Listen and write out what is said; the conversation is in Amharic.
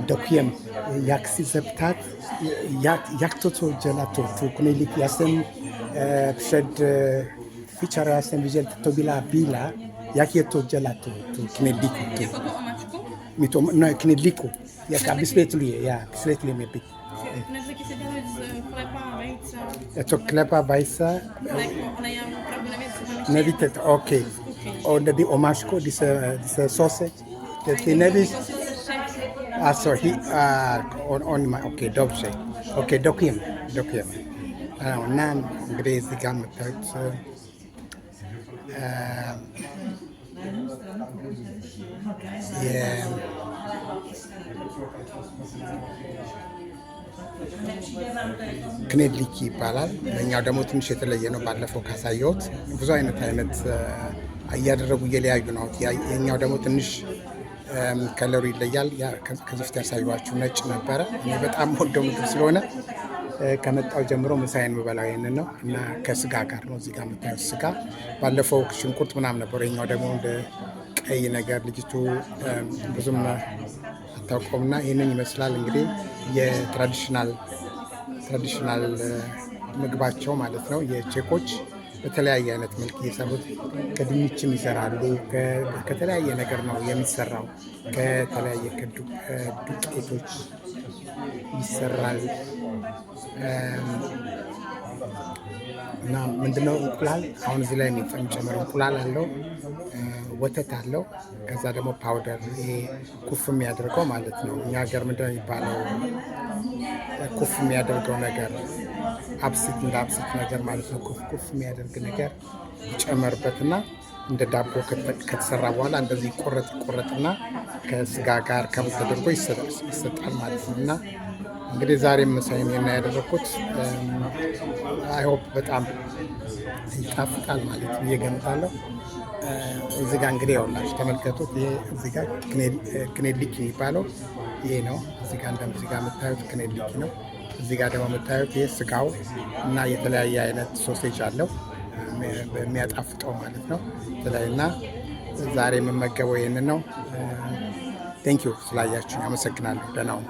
Dokiem, jak si zeptat, jak to gelato, to kunelik, ja jestem przed ficzara, ja jestem widział to bila, jakie to gelato, to knedliku. Jako to omaczku? Mi to, no knedliku, jak bisletuje, ja, bisletuje mi bit. Knedliki się dały z chleba, vejca. To chleba, vejca. Mleko, ale ja prawie nie widzę, okej. O, the omaczku, this sausage, the nevis. So he on my okay, dobrze. Okay, dokiem. Nam gry z gam tak. ክኔድሊክ ይባላል። ለኛው ደግሞ ትንሽ የተለየ ነው። ባለፈው ካሳየሁት ብዙ አይነት እያደረጉ እየለያዩ ነው። የኛው ደግሞ ትንሽ ከለሩ ይለያል። ከዚህ በፊት ያሳየኋችሁ ነጭ ነበረ። እኔ በጣም ወደው ምግብ ስለሆነ ከመጣው ጀምሮ ምሳዬን የምበላው ይሄንን ነው እና ከስጋ ጋር ነው። እዚህ ጋር የምታዩት ስጋ ባለፈው ሽንኩርት ምናምን ነበር። የኛው ደግሞ እንደ ቀይ ነገር ልጅቱ ብዙም አታውቀውምና ይህንን ይመስላል እንግዲህ የትራዲሽናል ምግባቸው ማለት ነው። የቼኮች በተለያየ አይነት መልክ እየሰሩት ከድንችም ይሰራሉ። ከተለያየ ነገር ነው የሚሰራው። ከተለያየ ዱቄቶች ይሰራል እና ምንድነው እንቁላል አሁን እዚህ ላይ የሚጨምረው እንቁላል አለው፣ ወተት አለው። ከዛ ደግሞ ፓውደር ይሄ ኩፍ የሚያደርገው ማለት ነው። እኛ ሀገር ምንድነው የሚባለው ኩፍ የሚያደርገው ነገር አብሲት ነገር ማለት ነው። ኩፍ የሚያደርግ ነገር ይጨመርበትና እንደ ዳቦ ከተሰራ በኋላ እንደዚህ ይቆረጥና ከስጋ ጋር ከብት ተደርጎ ይሰጣል ማለት ነው። እና እንግዲህ ዛሬም ምሳዬን ያደረኩት አይሆፕ በጣም ይጣፍጣል ማለት ነው እየገምታለሁ። እዚህ ጋር እንግዲህ ያውላችሁ ተመልከቱት። ይሄ እዚህ ጋር ክኔድሊክ የሚባለው ይሄ ነው። እዚህ ጋር የምታዩት ክኔድሊክ ነው። እዚህ ጋር ደግሞ የምታዩት ይሄ ስጋው እና የተለያየ አይነት ሶሴጅ አለው የሚያጣፍጠው ማለት ነው። እና ዛሬ የምመገበው ይሄንን ነው። ቴንኪዩ ስላያችሁ አመሰግናለሁ። ደህና ሁኑ።